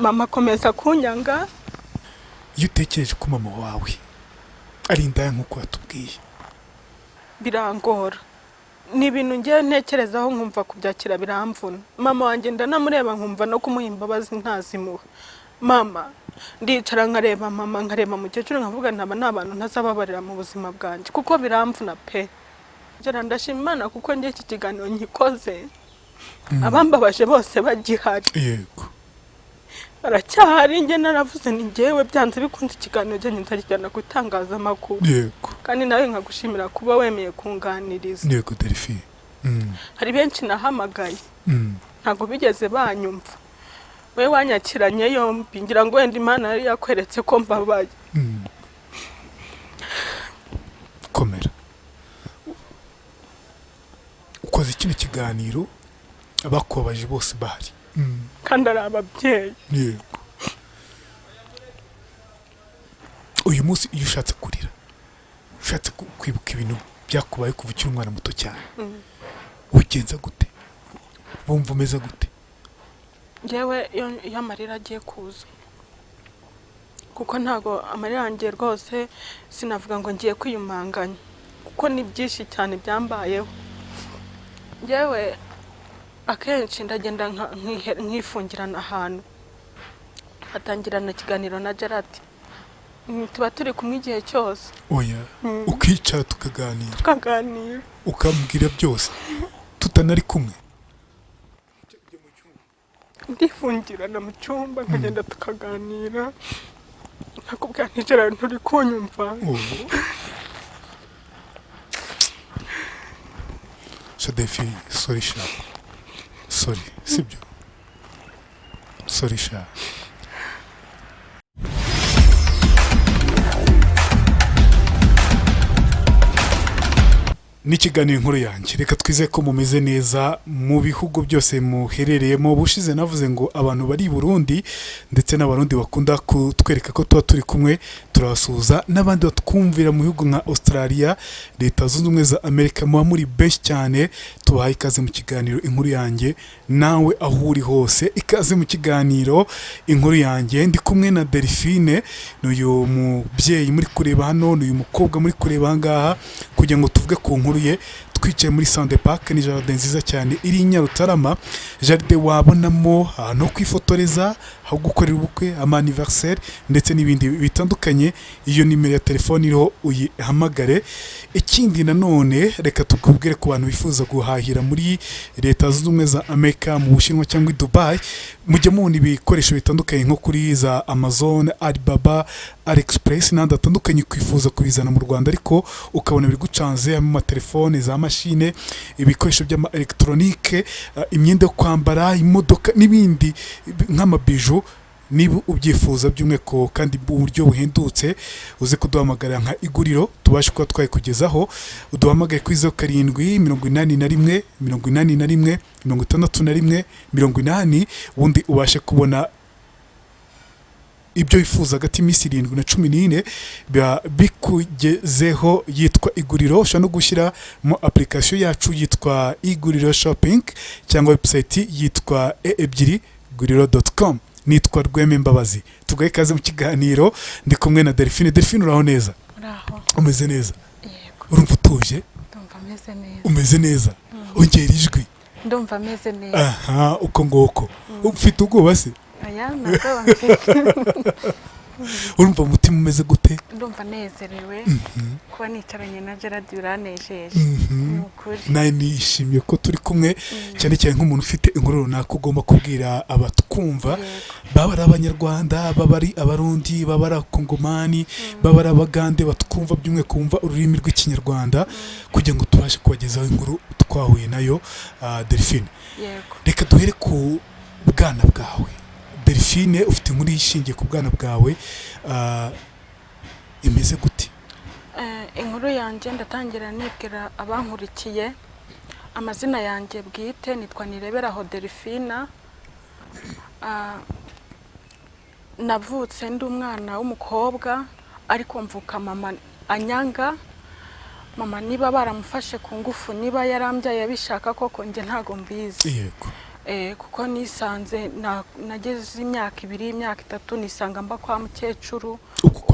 mama akomeza kunyanga. Iyo utekereje ko mama wawe ari indaya nk'uko watubwiye birangora, ni ibintu ngiye ntekerezaho nkumva kubyakira biramvuna. Mama wanjye ndanamureba nkumva no kumuha imbabazi ntazimuha. Mama ndicara nkareba mama, nkareba mukecuru, nkavuga ntaba n'abantu ntazababarira mu buzima bwanjye kuko biramvuna pe. Njye ndashima Imana kuko ngiye iki kiganiro nkikoze abambabaje bose bagihari. Yego. Aracyahari, njye naravuze ni njyewe byanze bikunze ikiganiro cyanjye nzakijyana gutangaza amakuru. Yego. Kandi nawe nkagushimira kuba wemeye kunganiriza. Yego Delphine. Hari benshi nahamagaye ntago bigeze banyumva. We wanyakiranye yombi, ngira ngo wenda Imana yari yakweretse ko mbabaye. Komera. Ukoze ikindi kiganiro abakubabaje bose bahari. Kandi ari ababyeyi. Yego. Uyu munsi iyo ushatse kurira, ushatse kwibuka ibintu byakubaye kuva ukiri umwana muto cyane, ugenza gute? Wumva umeze gute? Njyewe iyo amarira agiye kuza, kuko ntago amarira yanjye rwose sinavuga ngo ngiye kwiyumanganya kuko ni byinshi cyane byambayeho. Njyewe akenshi ndagenda nkifungirana ahantu, atangirana ikiganiro na Gerard, tuba turi kumwe igihe cyose. Oya, ukicara tukaganira. Ukambwira byose tutanari kumwe. Ndifungirana mu cyumba nkagenda tukaganira, nkakubwira nti Gerard nturi kunyumva. Delphine, sorry sha. Sorry, sibyo. Sorry sha. N'ikiganiro inkuru yanjye, reka twize ko mumeze neza mu bihugu byose muherereyemo. Bushize navuze ngo abantu bari i Burundi ndetse n'abarundi bakunda kutwereka ko tuba turi kumwe turabasuhuza, n'abandi batwumvira mu bihugu nka Australia, Leta Zunze Ubumwe za Amerika, muba muri benshi cyane. Tubahaye ikaze mu kiganiro inkuru yanjye, nawe aho uri hose ikaze mu kiganiro inkuru yanjye. Ndi kumwe na Delphine, n'uyu mubyeyi muri kureba hano, n'uyu mukobwa muri kureba aha ngaha, kugira ngo tuvuge ku nkuru ye. Twicaye muri Sande Park, ni jardin nziza cyane iri i Nyarutarama, jardin wabonamo ahantu ho kwifotoreza, aho gukorera ubukwe, anniversaire ndetse n'ibindi bitandukanye. Iyo nimero ya telefone iriho uyihamagare. Ikindi nanone reka tukubwire ku bantu bifuza guhahira muri Leta Zunze Ubumwe za Amerika, mu Bushinwa cyangwa i Dubai, mujye mubona ibikoresho bitandukanye nko kuri za Amazon, Alibaba, AliExpress n'andi atandukanye. Kwifuza kubizana mu Rwanda ariko ukabona biri gucanze mu matelefone, za mashine, ibikoresho by'ama electronique, imyenda yo kwambara, imodoka n'ibindi nk'amabiju. Niba ubyifuza by'umweko kandi mu buryo buhendutse, uze kuduhamagara nka iguriro tubashe kuba twayikugezaho. Uduhamagaye kuri 0781 81 61 80, ubundi ubashe kubona ibyo wifuza hagati y'imisi 7 na 14 bikugezeho. Yitwa iguriro. Ushobora no gushyira mu application yacu yitwa iguriro shopping, cyangwa website yitwa e2guriro.com. Nitwa Rweme Mbabazi. Tugaye ikaze mu kiganiro, ndi kumwe na Delphine. Delphine, uraho neza? Uraho. Umeze neza? Yego. Urumva utuje? Ndumva meze neza. Umeze neza? Ongera ijwi. Ndumva meze neza. Aha, uko ngoko. Ufite ubwoba se? Aya, ntabwo mfite. Urumva umutima umeze gute? Ndumva nezerewe kuba nicaranye na Gerard, uranejeje. Nukuri. Naye nishimiye ko turi kumwe, cyane cyane nk'umuntu ufite inkuru runaka ugomba kubwira abatwumva. Baba ari Abanyarwanda, baba ari Abarundi, baba ari Abakongomani, baba ari Abagande batwumva by'umwe kumva ururimi rw'Ikinyarwanda, kugira ngo tubashe kubagezaho inkuru twahuye nayo. Delphine, reka duhere ku bwana bwawe. Delphine, ufite inkuru yishingiye ku bwana bwawe, imeze gute? Inkuru yanjye ndatangira nibwira abankurikiye. Amazina yanjye bwite nitwa Nireberaho Delphine. Navutse ndi umwana w'umukobwa, ariko mvuka mama anyanga. Mama niba baramufashe ku ngufu, niba yarambyaye abishaka koko njye ntago mbizi. Yego. kuko nisanze nageze imyaka 2 imyaka 3 nisanga mba kwa mukecuru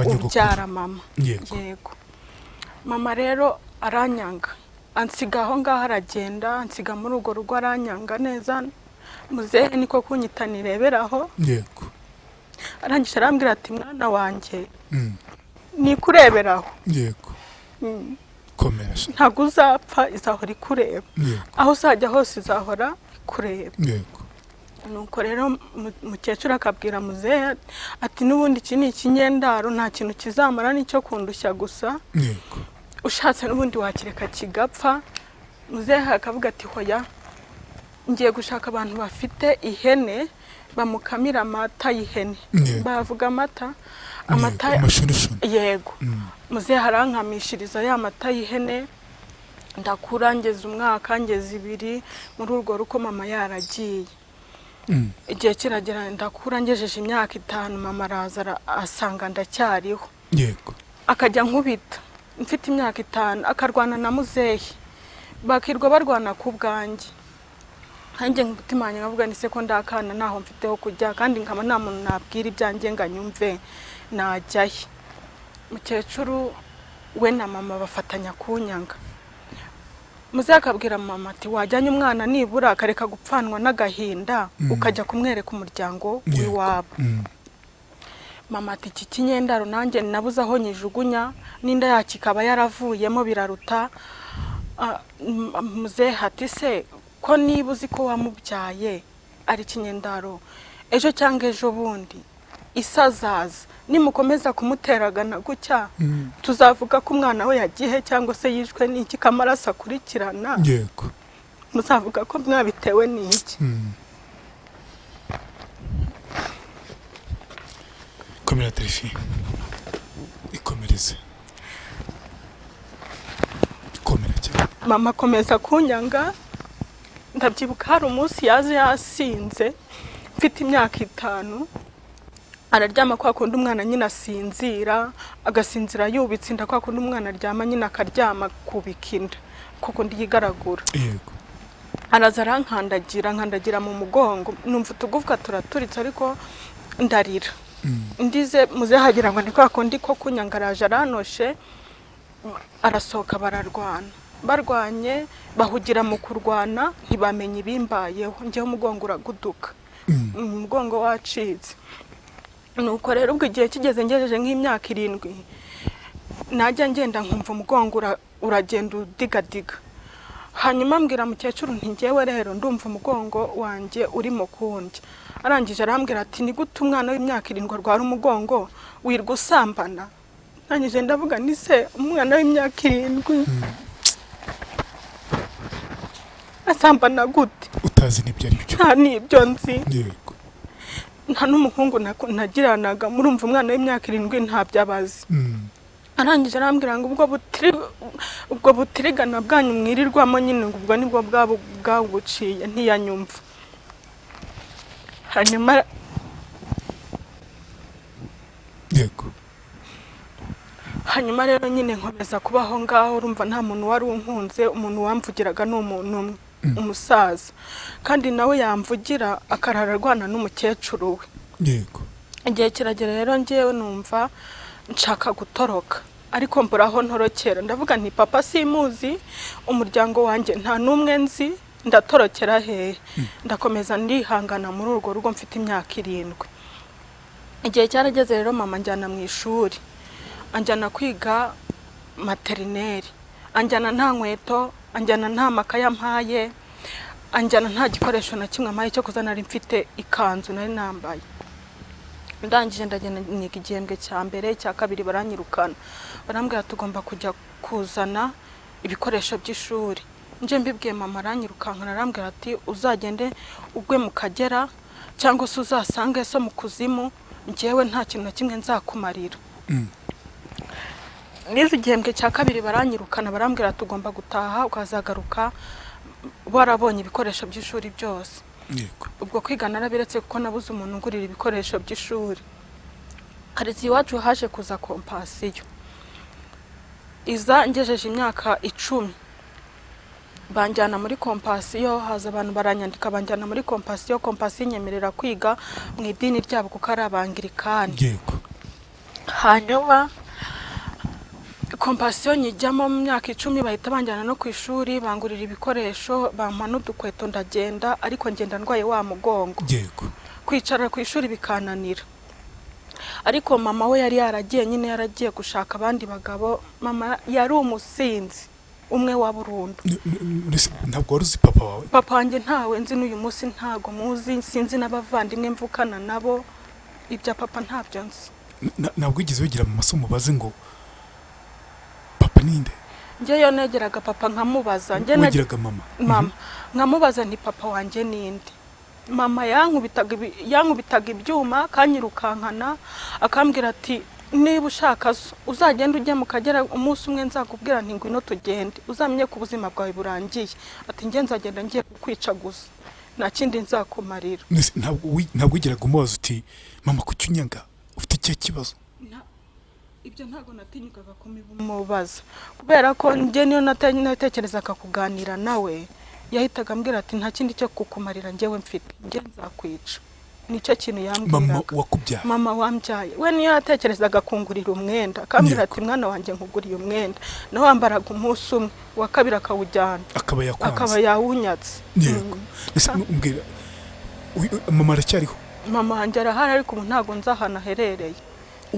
ubyara mama. Yego mama rero aranyanga ansiga aho ngaho aragenda ansiga muri urwo rugo aranyanga neza muzehe niko kunyita nireberaho. Yego arangije arambwira ati mwana wanjye nikureberaho. Yego komera ntago uzapfa izahora ikureba aho uzajya hose izahora kureba. Yego nuko rero mukecuru akabwira muzehe ati nubundi iki ni ikinyendaro nta kintu kizamara nicyo kundushya gusa. Yego ushatse nubundi wakireka kigapfa. muzehe akavuga ati hoya ngiye gushaka abantu bafite ihene bamukamira amata y'ihene. bavuga amata yego muzehe harankamishiriza ya mata y'ihene ndakura ngeze umwaka ngeze 2 muri urwo ruko mama yaragiye. igihe kiragera ndakura ngejeje imyaka 5 mama araza asanga ndacyariho. Yego akajya nkubita mfite imyaka 5 akarwana na muzehe bakirwa barwana ku bwanjye. hanjye ngutimanye ngavuga ni se ko ndakana naho mfiteho kujya kandi nkaba nta muntu nabwira ibyanjye nganyumve najyaye. mukecuru we na mama bafatanya kunyanga. muzehe akabwira mama ati wajyanye umwana nibura akareka gupfanwa n'agahinda ukajya kumwereka umuryango w'iwabo. mama ati iki kinyendaro nanjye nabuze aho nyijugunya n'inda yaki kaba yaravuyemo biraruta. muzehe ati se ko nibuzi ko wamubyaye ari kinyendaro ejo cyangwa ejo bundi isazaza nimukomeza kumuteragana gucya tuzavuga ko umwana we yagiye cyangwa se yishwe n'iki kamarasa kurikirana. Yego muzavuga ko mwabitewe n'iki. komera Delphine ikomereze komera cyane. mama komeza kunyanga. ndabyibuka hari umunsi yaje yasinze mfite imyaka 5 araryama kwa kundi umwana nyina asinzira agasinzira yubitse inda kwa kundi umwana aryama nyina akaryama kubikinda kuko ndi yigaragura. Yego araza nkandagira mu mugongo numva utugufwa turaturitse ariko ndarira. ndize muzehe hagira ngo ni kwa kundi ko kunyangaraje aranoshe arasohoka barwanye bahugira mu kurwana ntibamenye ibimbayeho njyewe umugongo uraguduka umugongo wacitse. nuko rero ubwo igihe kigeze ngejeje nk'imyaka 7 najya ngenda nkumva umugongo uragenda udigadiga. hanyuma mbwira mukecuru nti ngewe rero ndumva umugongo wanjye urimo kundya. arangije arambwira ati ni gute umwana w'imyaka 7 arwara umugongo wirwa usambana. nanyije ndavuga ni se umwana w'imyaka 7 asambana gute utazi nibyo ari byo. nta nibyo nzi. Yego nta n'umuhungu nagiranaga murumva umwana w'imyaka 7 nta byabazi. arangije arambwira ngo ubwo butirigana bwanyu mwirirwamo nyine ngo ubwo nibwo bwabuciye ntiyanyumva. hanyuma Yego hanyuma rero nyine nkomeza kubaho ngaho urumva nta muntu wari unkunze. umuntu wamvugiraga ni umuntu umwe umusaza kandi nawe yamvugira akarararwana n'umukecuru we. Yego igihe kiragera rero ngewe numva nshaka gutoroka ariko mburaho ntorokera. ndavuga nti papa simuzi umuryango wanjye nta numwe nzi ndatorokera hehe. ndakomeza ndihangana muri urwo rugo mfite imyaka 7. igihe cyarageze rero mama njyana mu ishuri anjyana kwiga materineri anjyana nta nkweto anjyana nta makaye mpaye anjyana nta gikoresho na kimwe mpaye cyo kuzana ari mfite ikanzu nari nambaye. ndangije ndagenda niga igihembwe cya mbere cya kabiri baranyirukana barambwira tugomba kujya kuzana ibikoresho by'ishuri. nje mbibwiye mama aranyirukankana arambwira ati uzagende ugwe mu Kagera cyangwa se uzasange so mu kuzimu ngewe nta kintu na kimwe nzakumarira. nize igihembwe cya kabiri baranyirukana barambwira tugomba gutaha ukazagaruka warabonye ibikoresho by'ishuri byose. Yego ubwo kwiga narabiretse kuko nabuze umuntu ungurira ibikoresho by'ishuri. Karizi iwacu haje kuza kompasiyo iza ngejeje imyaka 10 banjyana muri kompasiyo, haza abantu baranyandika banjyana muri kompasiyo inyemerera kwiga mu idini ryabo kuko ari abangirikani. Yego. Hanyuma kompasiyo nyijyamo mu myaka 10 bahita banjyana no ku ishuri bangurira ibikoresho bampa n'udukweto ndagenda, ariko ngenda ndwaye wa mugongo. Yego. Kwicara ku ishuri bikananira. Ariko mama we yari yaragiye nyine yaragiye gushaka abandi bagabo. Mama yari umusinzi umwe wa burundu. Ntabwo waruzi papa wawe? Papa wanjye ntawe nzi n'uyu munsi, ntago muzi, sinzi n'abavandimwe mvukana nabo. Ibya papa ntabyo nzi. Ntabwo wigeze wigira mu masomo baze ngo papa ninde? Ngeyo negeraga papa nkamubaza. Wigiraga mama? Mama nkamubaza nti papa wanjye ninde. Mama yankubitaga ibyuma kanyirukankana akambwira ati niba ushaka uzagenda ujye mu Kagera umunsi umwe nzakubwira nti ngwino tugende uzamenye ku buzima bwawe burangiye. Ati nge nzagenda ngiye kukwica gusa nta kindi nzakumarira. Ntabwo wigiraga umubaza uti mama kucyunyaga ufite icyo kibazo? Ibyo ntago natinyukaga kumubaza kubera ko nge niyo natekerezaga kuganira nawe yahitaga ambwira ati nta kindi cyo kukumarira ngewe mfite, nge nzakwica. Nicyo kintu yambwiraga. Mama wakubyaye? Mama wambyaye. We niyo yatekerezaga kungurira umwenda akambwira ati mwana wanjye nkuguriye umwenda, nawe wambaraga umunsi umwe wa kabiri akawujyana akaba yawunyatse. Yego. Ese umbwira mama aracyariho? Mama wanjye arahari ariko ubu ntago nzahana aherereye.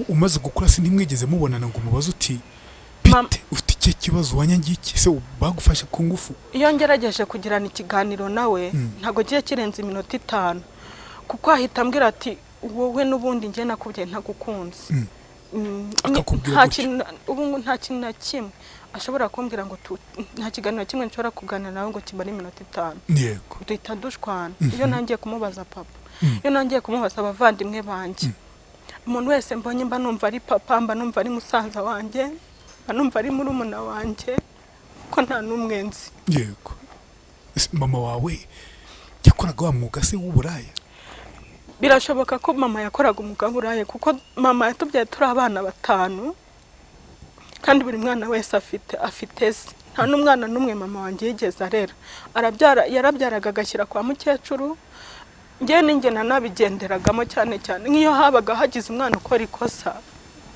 Umaze gukura se ntimwigeze mubonana ngo umubaze uti bite ufite icyo kibazo wanyangiye iki se bagufashe ku ngufu? Iyo ngerageje kugirana ikiganiro nawe ntago giye kirenze iminota 5 kuko ahita ambwira ati wowe n'ubundi nge nakubye ntagukunze. Nta kintu na kimwe ashobora kumbwira ngo nta kiganiro kimwe nshobora kuganira nawe ngo kimare iminota 5. Yego. Duhita dushwana. Iyo nangiye kumubaza papa, iyo nangiye kumubaza abavandimwe banjye, umuntu wese mbonye mba numva ari papa, mba numva ari musaza wanjye, mba numva ari murumuna wanjye ko nta n'umwe nzi. Yego. Mama wawe yakoraga wa mwuga se w'uburaya? Birashoboka ko mama yakoraga umwuga w'uburaya kuko mama yatubyaye turi abana 5 kandi buri mwana wese afite se. Nta n'umwana n'umwe mama wanjye yigeze arera. Yarabyaraga agashyira kwa mukecuru. Nge ninjye nanabigenderagamo cyane nk'iyo habaga hagize umwana ukora ikosa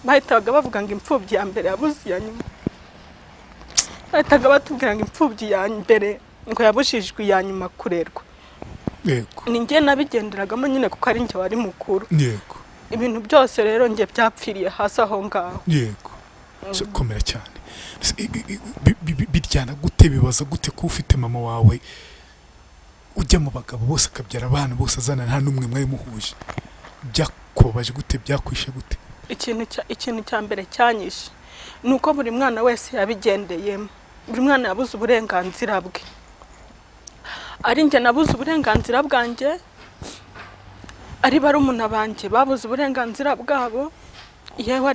bahitaga bavuga ngo imfubyi ya mbere yabuze ya nyuma. Bahitaga batubwira ngo imfubyi ya mbere ngo yabushijwe ya nyuma kurerwa. Yego. Ninjye nabigenderagamo nyine kuko ari nje wari mukuru. Yego. Ibintu byose rero nge byapfiriye hasi aho ngaho. Yego. Komera cyane. Biryana gute bibaza gute ko ufite mama wawe ujya mu bagabo bose akabyara abana bose azana nta n'umwe mwari muhuje? Byakubabaje gute? Byakwishe gute? Ikintu cya mbere cyanyishe nuko buri mwana wese yabigendeyemo. Buri mwana yabuze uburenganzira bwe. Ari nge nabuze uburenganzira bwanjye, ari barumuna banjye babuze uburenganzira bwabo, yewe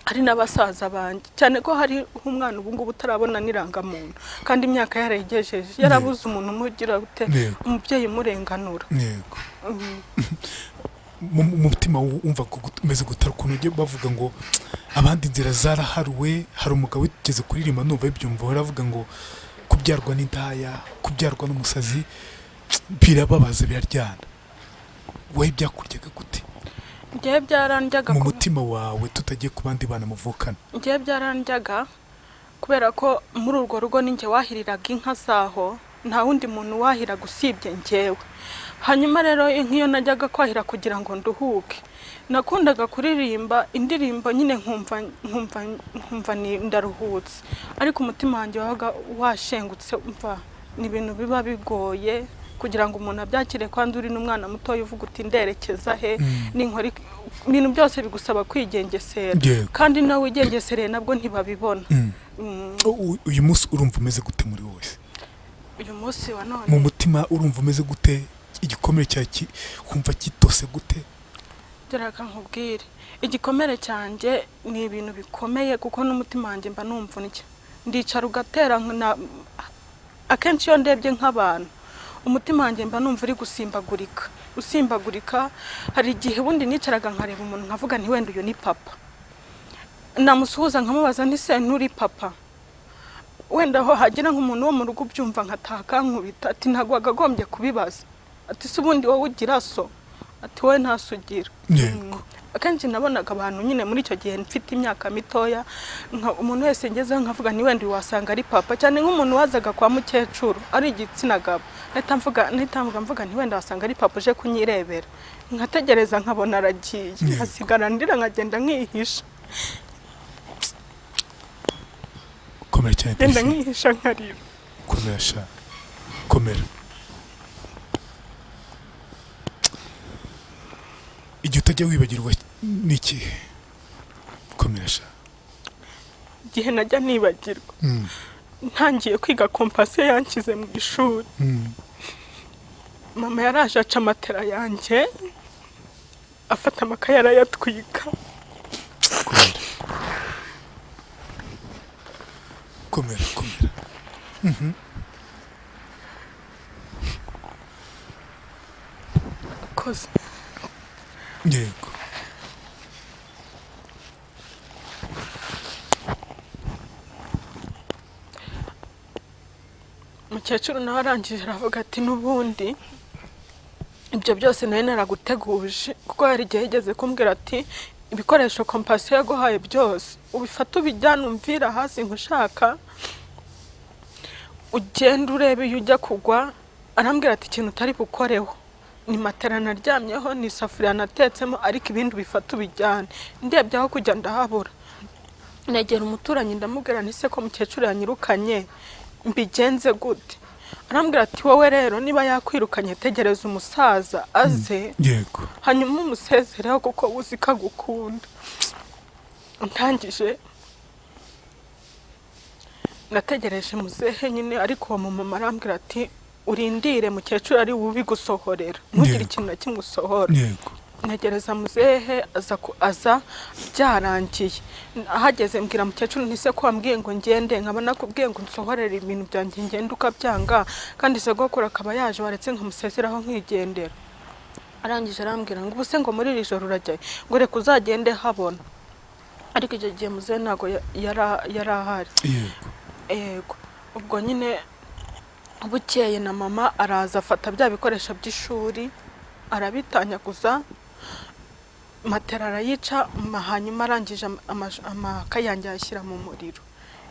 ari n'abasaza banjye, cyane ko hari umwana ubu ngubu utarabona nirangamuntu kandi imyaka yarayigejeje, yarabuze umuntu umugira gute, umubyeyi umurenganura. Yego. Mu mutima wumva ko umeze gutara ukuntu ugiye bavuga ngo abandi inzira zaraharuwe. Hari umugabo wigeze kuririmba numva ibyumva baravuga ngo kubyarwa n'indaya, kubyarwa n'umusazi birababaza biraryana. Wowe byakuryaga gute? Ngiye byarandyaga mu mutima wawe tutagiye ku bandi bana muvukana? Ngiye byarandyaga kubera ko muri urwo rugo ninjye wahiriraga inka zaho, nta wundi muntu wahiraga usibye ngewe. Hanyuma rero nk'iyo najyaga kwahira kugira ngo nduhuke, nakundaga kuririmba indirimbo nyine nkumva ni ndaruhutse, ariko umutima wanjye wabaga washengutse. Umva ni ibintu biba bigoye kugira ngo umuntu abyakire kandi uri n'umwana muto uvuga uti nderekeza he. N'inkora ibintu byose bigusaba kwigengesera kandi nawe wigengesereye nabwo ntibabibona. Uyu munsi urumva umeze gute muri wowe? Uyu munsi wa none mu mutima urumva umeze gute? Igikomere cyawe kumva kitose gute? Deraga nkubwire, igikomere cyanjye ni ibintu bikomeye kuko n'umutima wanjye mba numva ndya ndicara ugatera akenshi iyo ndebye nk'abantu umutima wanjye mba numva uri gusimbagurika. Hari igihe ubundi nicaraga nkareba umuntu nkavuga nti wenda uyu ni papa, namusuhuza nkamubaza nti se nturi papa? wenda ho hagira nk'umuntu wo mu rugo byumva nkataka nkubita ati ntago wagagombye kubibaza ati se ubundi wowe ugira so ati wowe ntasugira. Yego. Akenshi nabonaga abantu nyine muri icyo gihe mfite imyaka mitoya umuntu wese ngezeho nkavuga ni wenda wasanga ari papa cyane nk'umuntu wazaga kwa mukecuru ari igitsina gabo nahita mvuga ni wenda wasanga ari papa uje kunyirebera nkategereza nkabona aragiye nkasigara ndira nkagenda nkihisha. Komera cyane ngenda nkihisha nkarira. Komera sha komera. Igihe utajya wibagirwa niki? Komera sha. Igihe najya nibagirwa ntangiye kwiga kompasiyo yankize mu ishuri. Mama yaraje aca matera yanjye afata amakaye arayatwika. Komera. Koze. Yego. Mukecuru nawe arangije aravuga ati n'ubundi ibyo byose nawe naraguteguje kuko hari igihe yigeze kumbwira ati ibikoresho kompasiyo yaguhaye byose ubifata ubijyana umvira hasi nkushaka ugenda urebe iyo ujya kugwa. Arambwira ati ikintu utari bukoreho ni matera naryamyeho ni isafuriya natetsemo ariko ibindi bifata ubijyane. Ndebye aho kujya ndahabura negera umuturanyi ndamubwira nti se ko mukecuru yanyirukanye mbigenze gute? Arambwira ati wowe rero niba yakwirukanye tegereza umusaza aze Yego. hanyuma umusezereho kuko uzi ko agukunda. Ntangije nategereje muzehe nyine ariko uwo mumama arambwira ati urindire mukecuru ari bubi gusohorera ntugire ikintu na kimwe usohora. Yego. Ntegereza muzehe aza byarangiye. Ahageze mbwira mukecuru ntise ko wambwiye ngo ngende nkabona kubwiye ngo nsohorere ibintu byanjye ngende ukabyanga kandi sogokuru akaba yaje waretse nkamusezeraho nkigendera. Arangije arambwira ngo ubuse ngo muri iri joro urajyayo ngo reka uzagende habona. Ariko icyo gihe muzehe ntago yarahari. Yego. Ubwo nyine bukeye na mama araza afata bya bikoresho by'ishuri arabitanyaguza matera arayica hanyuma arangije amakaye yanjye ayashyira mu muriro.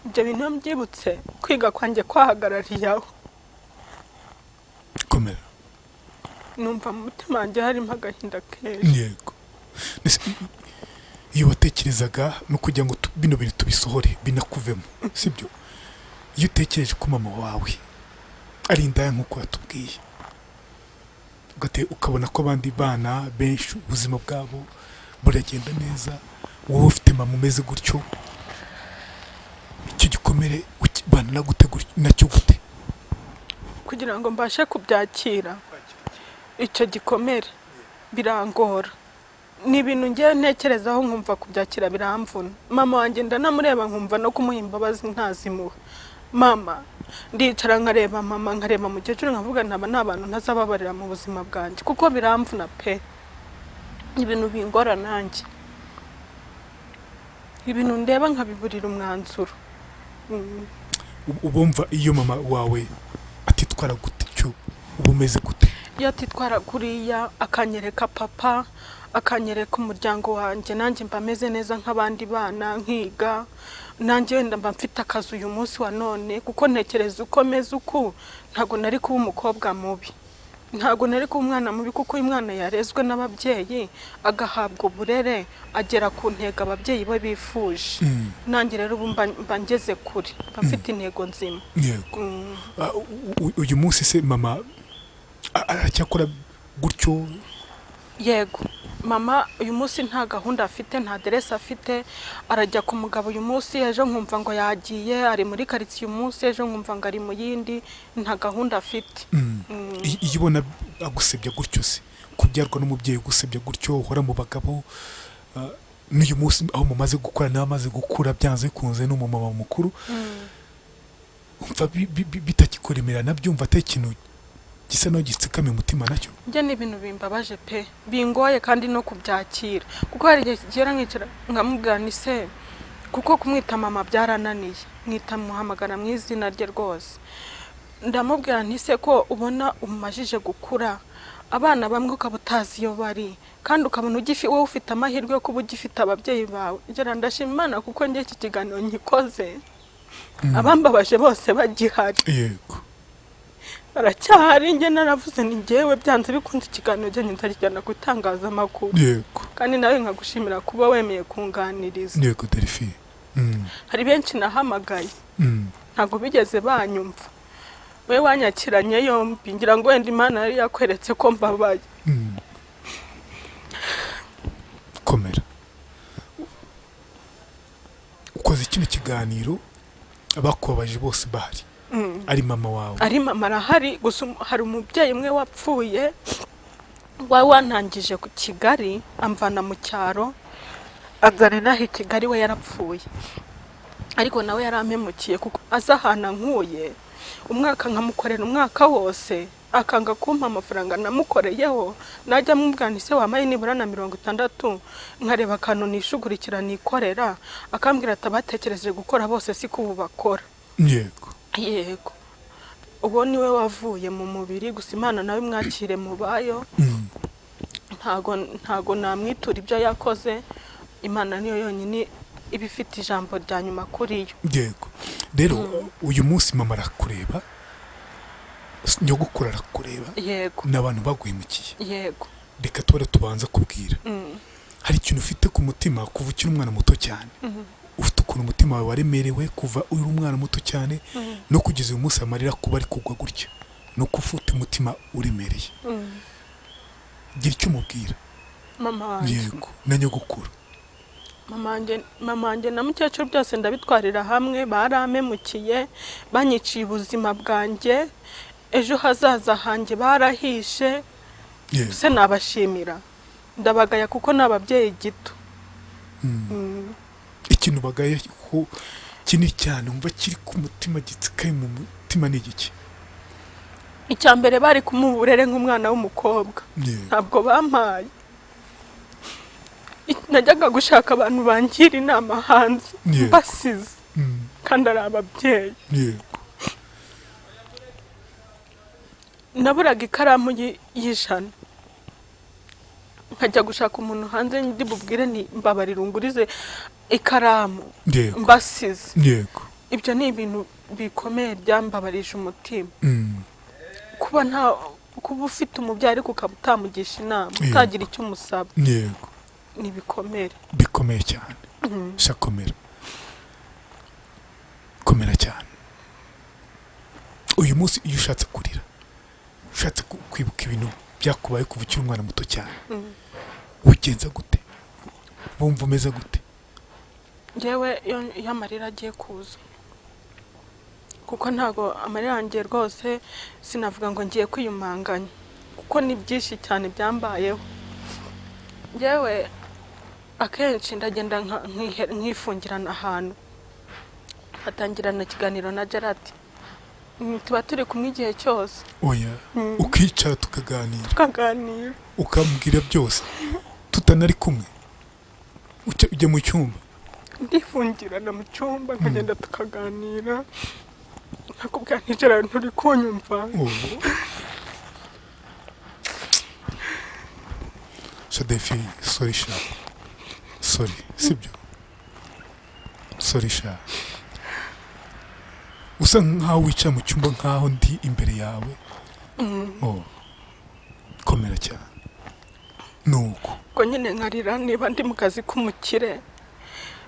Ibyo bintu mbyibutse kwiga kwanjye kwahagarariye aho. Komera. Numva mu mutima wanjye harimo agahinda kenshi. Yego. Iyo watekerezaga no kugira ngo bino bintu tubisohore binakuvemo sibyo? Iyo utekereje ko mama wawe ari indaya nk'uko watubwiye ukabona ko abandi bana benshi ubuzima bwabo buragenda neza wowe ufite mama umeze gutyo icyo gikomere bana nagutegura nacyo gute? Kugira ngo mbashe kubyakira icyo gikomere birangora. Ni ibintu ngiye ntekerezaho nkumva kubyakira biramvuna. Mama wanjye ndanamureba nkumva no kumuha imbabazi ntazimuha. Mama ndicara nkareba mama nkareba mukecuru nkavuga ntaba n'abantu ntazababarira mu buzima bwanjye kuko biramvuna pe. Ibintu bingora nanjye. Ibintu ndeba nkabiburira umwanzuro. Ubumva iyo mama wawe atitwara gute cyo ubumeze gute? Iyo atitwara kuriya akanyereka papa akanyereka umuryango wanjye nanjye mba meze neza nk'abandi bana nkiga nanjye wenda mba mfite akazi uyu munsi wa none kuko ntekereza uko meze uku ntago nari kuba umukobwa mubi ntago nari kuba umwana mubi kuko uyu mwana yarezwe n'ababyeyi agahabwa uburere agera ku ntego ababyeyi be bifuje. Nanjye rero ubu mba ngeze kure mba mfite intego nzima. Uyu munsi se mama aracyakora gutyo? Yego. Mama uyu munsi nta gahunda afite nta aderesi afite arajya ku mugabo uyu munsi ejo nkumva ngo yagiye ari muri quartier uyu munsi ejo nkumva ngo ari mu yindi nta gahunda afite. Iyo ubona agusebya gutyo se kubyarwa n'umubyeyi gusebya gutyo uhora mu bagabo n'uyu munsi aho mumaze gukora n'amaze gukura byanze kunze n'umumama mukuru umva bitakikoremerera nabyumva atekintu gisa no gitsikame umutima nacyo? Nje ni ibintu bimbabaje pe bingoye kandi no kubyakira kuko hari igihe kigera nkicara nkamubwira ni se kuko kumwita mama byarananiye, mwita muhamagara mu izina rye rwose. Ndamubwira nti se ko ubona umajije gukura, abana bamwe ukaba utazi iyo bari, kandi ukabona wowe ufite amahirwe yo kuba ugifite ababyeyi bawe. Ngera ndashima Imana kuko njye iki kiganiro nkikoze abambabaje bose bagihari. Yego. Baracyahari. Njye naravuze ni njyewe byanze bikunze ikiganiro njye nzakijyana ku itangazamakuru. Yego. Kandi nawe nkagushimira kuba wemeye kunganiriza. Yego Delphine. Hari benshi nahamagaye ntago bigeze banyumva. We wanyakiranye yombi, ngira ngo wenda Imana yari yakweretse ko mbabaye. Komera. Ukoze kino kiganiro abakubabaje bose bahari. Ari mama wawe. Ari mama arahari, gusa hari umubyeyi umwe wapfuye wantangije ku Kigali amvana mu cyaro azana naho i Kigali. We yarapfuye, ariko nawe yarampemukiye kuko aza ahantu nkuye umwaka nkamukorera umwaka wose, akanga kumpa amafaranga namukoreyeho. Najya mubwira se wamaye nibura na 60 nkareba akantu nishugurikira nikorera, akambwira atabatekereje gukora bose si kubu bakora. Yego. Yego. Uwo niwe wavuye mu mubiri, gusa Imana nawe mwakire mubayo. Ntago namwitura ibyo yakoze. Imana niyo yonyine ibifite ijambo rya nyuma kuri yo. Yego. Rero uyu munsi mama arakureba, nyogukura arakureba. Yego. N'abantu baguhemukiye. Yego. Reka tubanza kubwira. Hari ikintu ufite ku mutima kuva ukiri umwana muto cyane. Ufite ukuntu umutima wawe waremerewe kuva uri umwana muto cyane no kugeza uyu munsi amarira kuba ari kugwa gutya, no kufute umutima uremereye. Gira icyo umubwira. Mama wanjye. Yego. Na nyogukuru. Mama wanjye na mukecuru byose ndabitwarira hamwe. Barampemukiye, banyiciye ubuzima bwanjye, ejo hazaza hanjye barahishe. Se nabashimira, ndabagaya kuko n'ababyeyi gito. Ikintu bagaye ko kini cyane umva kiri ku mutima gitsikaye mu mutima n'igiki. Icyambere bari kumuburere nk'umwana w'umukobwa. Ntabwo bampaye. Najyaga gushaka abantu bangira inama hanze basize, kandi ari ababyeyi. Naburaga ikaramu y'ijana, nkajya gushaka umuntu hanze ndi bubwire ni mbabarira ungurize ikaramu mbasize. Yego. Ibyo ni ibintu bikomeye byambabarije umutima. Kuba ufite umubyeyi ariko ukaba utamugisha inama, utagira icyo umusaba. Yego. Ni bikomere. Bikomeye cyane. Shakomera. Komera cyane. Uyu munsi iyo ushatse kurira, ushatse kwibuka ibintu byakubaye kuva ukiri umwana muto cyane, ugenza gute? Wumva umeze gute? Njyewe iyo amarira agiye kuza, kuko ntago amarira yanjye rwose sinavuga ngo ngiye kwiyumanganya, kuko ni byinshi cyane byambayeho. Njyewe akenshi ndagenda nkifungirana ahantu, hatangirana ikiganiro na Gerard, tuba turi kumwe igihe cyose. Oya. Ukicara tukaganira. Ukambwira byose tutanari kumwe. Ujya mu cyumba. Ndifungirana mu cyumba nkagenda tukaganira, nkakubwira nti Gerard nturi kunyumva. Shadefi, sorry sha. Sorry, sibyo. Sorry sha. Usa nkaho wicara mu cyumba nkaho ndi imbere yawe. Komera cyane. Nuko. Ko nyine nkarira niba ndi mu kazi k'umukire,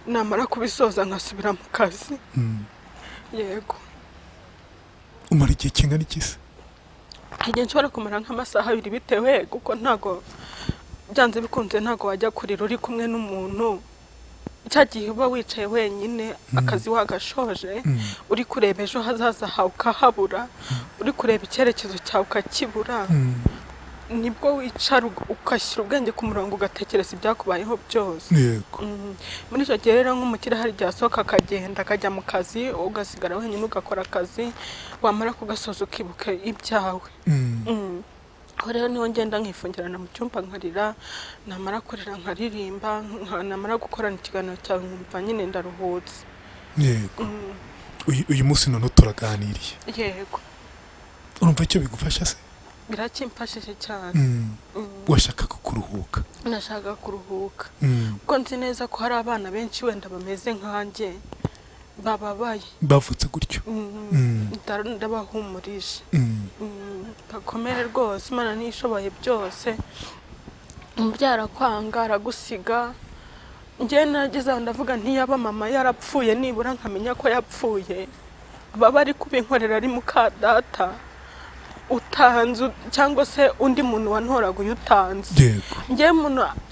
namara kubisoza nkasubira mu kazi. Yego. Umara igihe kingana iki se? Igihe nshobora kumara nk'amasaha 2 bitewe, kuko ntago byanze bikunze ntago wajya kurira uri kumwe n'umuntu. Cyagiye uba wicaye wenyine, akazi wagashoje, uri kureba ejo hazaza hawe ukahabura, uri kureba icyerekezo cyawe ukakibura. Nibwo wicara ugashyira ubwenge ku murongo ugatekereza ibyakubayeho byose. Yego. Muri icyo gihe rero nk'umukire hari igihe asohoka akagenda akajya mu kazi, ugasigara wenyine ugakora akazi, wamara kugasoza ukibuka ibyawe. aho rero niho ngenda nkifungirana mu cyumba nkarira, namara kurira nkaririmba, namara gukorana ikiganiro cyawe nkumva nyine ndaruhutse. Yego. Uyu munsi none turaganiriye. Yego. Urumva icyo bigufasha se? Birakimfashije cyane. Washaka kuruhuka? Nashaka kuruhuka. Kuko nzi neza ko hari abana benshi wenda bameze nkanjye bababaye. Bavutse gutyo. Ndabahumurije. Bakomere rwose, Imana nishoboye byose. Umubyara kwanga aragusiga. Njye nageze aho ndavuga ntiyaba mama yarapfuye nibura nkamenya ko yapfuye. Baba ari kubinkorera ari muka data. Utanze cyangwa se undi muntu wantoraguye utanze. Yego.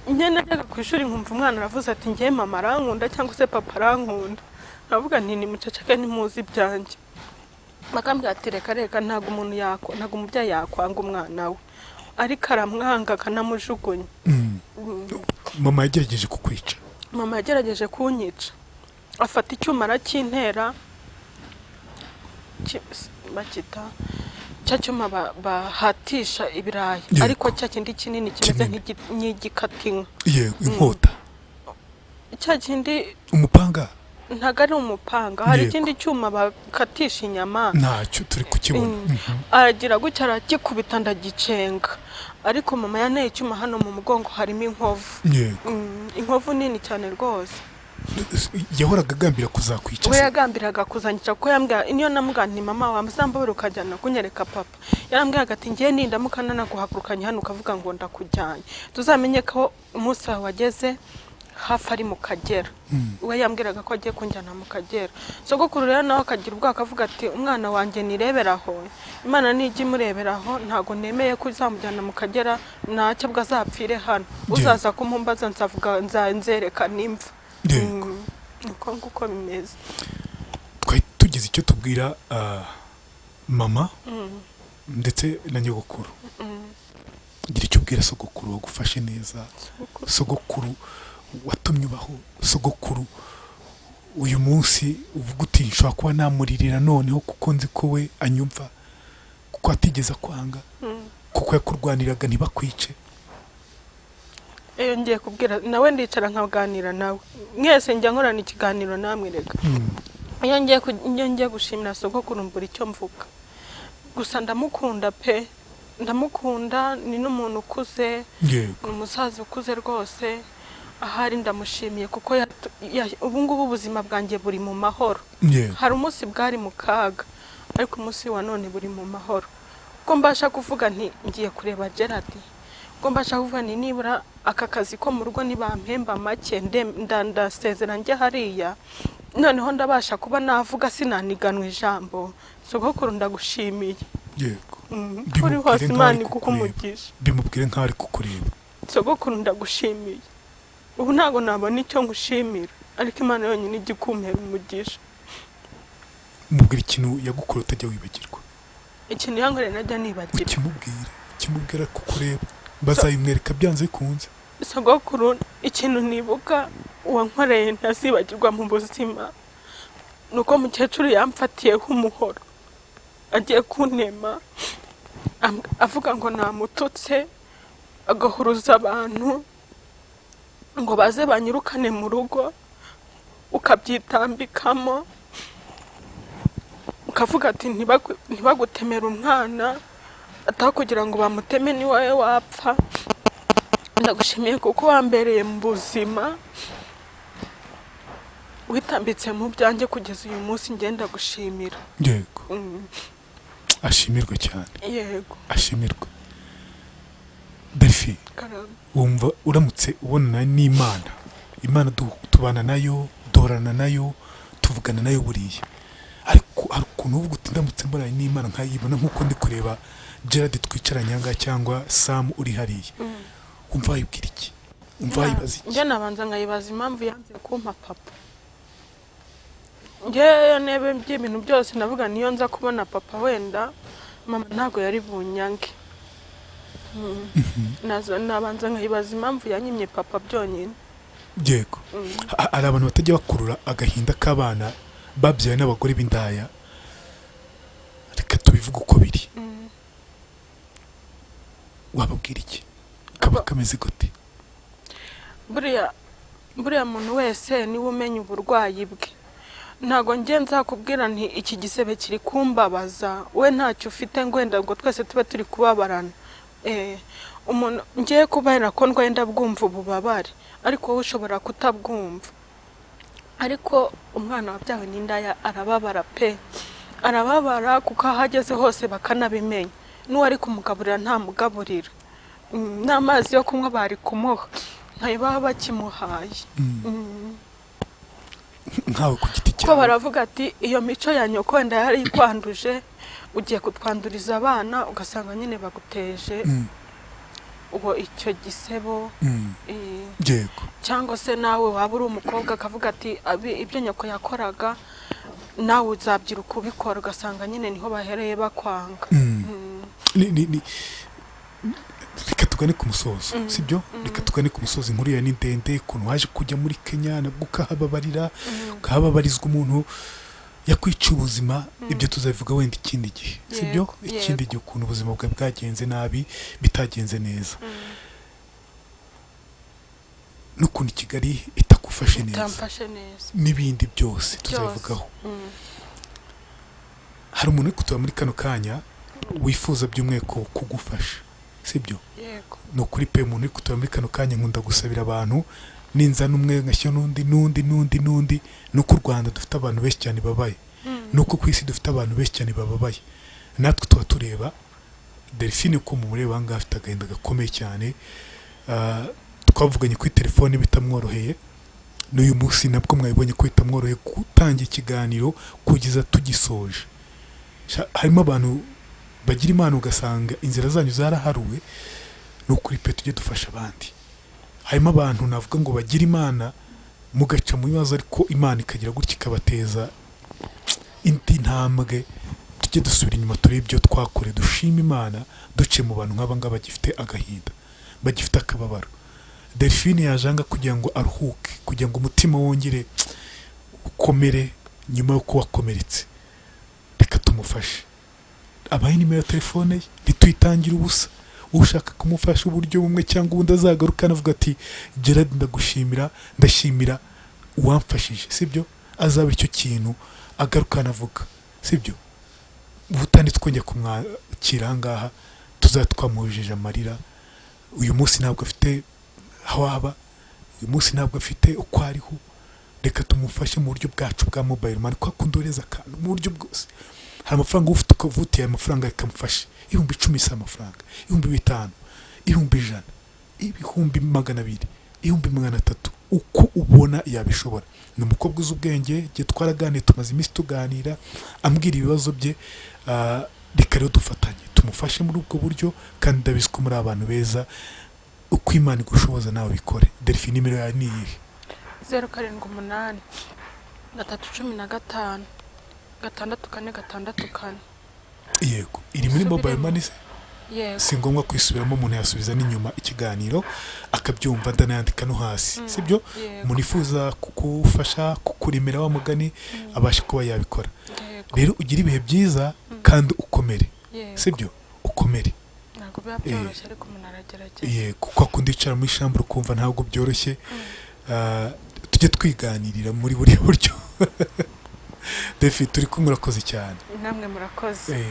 Njye najyaga ku ishuri nkumva umwana aravuze ati njye mama arankunda cyangwa se papa arankunda. Navuga nti nimuceceke ntimuzi ibyanjye. Bakambwira ati reka ntabwo umubyeyi yakwanga umwana we, ariko aramwanga akanamujugunya. Mama yagerageje kukwica? Mama yagerageje kunyica, afata icyuma arakintera, bakita cya cyuma bahatisha ibirayi, ariko cya kindi kinini kimeze nk'igikatinwa. Yego, inkota. Cya kindi umupanga? Ntago ari umupanga, hari ikindi cyuma bakatisha inyama. Ntacyo turi kukibona. Aragira gutya arakikubita ndagicenga, ariko mama yaneye icyuma hano mu mugongo harimo inkovu. Inkovu nini cyane rwose. Yahoraga agambira kuzakwica? We yagambiraga kuzanyica kuko yambwira niyo namubwira nti mama wamuzambabura ukajyana kunyereka papa. Yarambwiraga ati ngiye nindamuka nanaguhagurukanye hano ukavuga ngo ndakujyanye, tuzamenye ko umunsi wawe wageze hafi ari mu Kagera. We yambwiraga ko agiye kunjyana mu Kagera. Sogokuru rero nawe akagira ubwo akavuga ati umwana wanjye nireberaho, Imana nijya imureberaho, ntago nemeye ko uzamujyana mu Kagera, ntacyo bwo azapfire hano. Uzaza kumumbaza nzavuga nzereka nimva. Uko nguko bimeze. Twari tugize icyo tubwira mama ndetse na nyogokuru. Gira icyo ubwira sogokuru wagufashe neza, sogokuru watumye ubaho, sogokuru uyu munsi uvuga uti nshobora kuba namuririra noneho kuko nzi ko we anyumva, kuko atigeze kwanga, kuko yakurwaniraga ntibakwice. Ngiye kubwira nawe ndicara nkaganira nawe, mwese njya nkorana ikiganiro namwe rega. Iyo ngiye gushimira sogokuru mbura icyo mvuga, gusa ndamukunda pe, ndamukunda. Ni n'umuntu ukuze, umusaza ukuze rwose. Ahari ndamushimiye kuko ubu ngubu ubuzima bwanjye buri mu mahoro. Hari umunsi bwari mu kaga, ariko umunsi wa none buri mu mahoro. Ko mbasha kuvuga nti ngiye kureba Gerard, ko mbasha kuvuga ni nibura aka kazi ko mu rugo nibampemba make ndasezera njye hariya, noneho ndabasha kuba navuga sinaniganwa ijambo. Sogokuru ndagushimiye. Yego. Kuri hose Imana ikukumugisha. Bimubwire nkaho ari kukureba. Sogokuru ndagushimiye. Ubu ntago nabona icyo ngushimira, ariko Imana yonyine igikumpera umugisha. Mubwire ikintu yagukora utajya wibagirwa. Ikintu yankoreye najya nibagirwa. Kimubwira kukureba, bazayimwereka byanze bikunze. Sogokuru, ikintu nibuka wankoreye ntazibagirwa mu buzima, nuko mukecuru yamfatiyeho umuhoro agiye kuntema, avuga ngo namututse, agahuruza abantu ngo baze banyirukane mu rugo, ukabyitambikamo, ukavuga ati ntibagutemera umwana ataho kugira ngo bamuteme ni wowe wapfa. Ndagushimiye kuko wambereye mu buzima, witambitse mu byanjye kugeza uyu munsi. Ngenda gushimira. Yego. Ashimirwe cyane. Yego. Ashimirwe. Delphine, wumva uramutse ubonana n'Imana, Imana tubana nayo, duhorana nayo, tuvugana nayo buriya, ariko hari ukuntu uvuga uti ndamutse mbonanye n'Imana nkayibona nk'uko ndi kureba Gerard twicaranye aha cyangwa Sam uri hariya, wumva wayibwira iki? Wumva wayibaza iki? Njye nabanza nkayibaza impamvu yanze kumpa papa. Njye nebe by'ibintu byose navuga niyo nza kubona papa wenda mama ntago yari bunyange. Nabanza nkayibaza impamvu yanyimye papa byonyine. Yego. Hari abantu batajya bakurura agahinda k'abana babyaye n'abagore b'indaya, reka tubivuga uko biri. wababwira iki kaba kameze gute? buriya muntu wese niwe umenya uburwayi bwe. Ntago njye nzakubwira nti iki gisebe kiri kumbabaza, we ntacyo ufite ngwenda ngo twese tube turi kubabarana. Umuntu ngiye kubera ko ngwenda bwumva ububabare, ariko wowe ushobora kutabwumva. Ariko umwana wabyawe n'indaya arababara pe, arababara kuko ahageze hose bakanabimenya. N'uwari kumugaburira ntamugaburira, n'amazi yo kunywa bari kumuha ntayo baba bakimuhaye. Nkawe ku giti cyawe ko baravuga ati iyo mico ya nyoko wenda yari ikwanduje, ugiye kutwanduriza abana ugasanga nyine baguteje uwo icyo gisebo. Yego. Cyangwa se nawe waba uri umukobwa akavuga ati ibyo nyoko yakoraga nawe uzabyiruka ubikora, ugasanga nyine niho bahereye bakwanga. Reka tugane ku musozo, sibyo? Reka tugane ku musozo. Inkuru ya ni ndende, ukuntu waje kujya muri Kenya nabwo ukahababarira, ukahababarizwa umuntu yakwica ubuzima. Ibyo tuzabivuga wenda ikindi gihe, sibyo? Ikindi gihe ukuntu ubuzima bwawe bwagenze nabi, bitagenze neza, n'ukuntu Kigali itakufashe neza, n'ibindi byose tuzabivugaho. Hari umuntu uri kutuba muri kano kanya wifuza by'umweko kugufasha, sibyo? Yego. No kuri pe umuntu uri kutuba muri kano kanya nkunda gusabira abantu ninza n'umwe ngashyira n'undi nuko u Rwanda dufite abantu benshi cyane babaye, nuko ku isi dufite abantu benshi cyane bababaye. Natwe tuba tureba Delphine ko mu mureba ngaho afite agahinda gakomeye cyane. Twavuganye kuri telefone bitamworoheye, n'uyu munsi nabwo mwabibonye ko bitamworoheye gutangira ikiganiro kugeza tugisoje. Harimo abantu bagira imana ugasanga inzira zanyu zaraharuwe, n'ukuri pe tujye dufasha abandi. Harimo abantu navuga ngo bagira imana mugaca mu bibazo, ariko imana ikagira gutya ikabateza indi ntambwe. Tujye dusubira inyuma turebe ibyo twakore, dushima imana duce mu bantu nk'aba ngaba bagifite agahinda, bagifite akababaro. Delphine yajanga kugira ngo aruhuke, kugira ngo umutima wongere ukomere nyuma yo kuba wakomeretse. Reka tumufashe. Abaye nimero ya telefone ye, ntituyitangire ubusa. Ushaka kumufasha uburyo bumwe cyangwa ubundi azagaruka anavuga ati Gerard ndagushimira, ndashimira uwamfashije, sibyo? Azaba icyo kintu agaruka anavuga, sibyo? Ubutandi twongeye kumwakira ngaha tuzatwamujije amarira. Uyu munsi ntabwo afite hawaba, uyu munsi ntabwo afite uko ariho. Reka tumufashe mu buryo bwacu bwa mobile money, kwa kundoreza akantu mu buryo bwose. Hari amafaranga ufite ukavutiye amafaranga akamufasha. 10,000 si amafaranga, 5,000, 100,000, 200,000, 300,000, uko ubona yabishobora. Ni umukobwa uzi ubwenge, gihe twaraganiye tumaze iminsi tuganira ambwira ibibazo bye. Reka rero dufatanye tumufashe muri ubwo buryo, kandi ndabizi ko muri abantu beza. Uko Imana igushoboza nawe bikore. Delphine nimero yawe ni iyihe? 078 315 644. Yego, iri muri mobile money se? Yego. Si ngombwa kwisubiramo, umuntu yasubiza n'inyuma ikiganiro akabyumva ndanandika no hasi, sibyo? Munifuza kukufasha kukurimira wa mugani abashe kuba yabikora. Rero ugira ibihe byiza kandi ukomere, sibyo? Ukomere. Ntabwo biba byoroshye ariko umuntu aragerageza. Yego, kuko kundicara muri chambre ukumva ntabwo byoroshye. Tujye twiganirira muri buri buryo. Delphine turi kumwe, urakoze cyane. Namwe murakoze.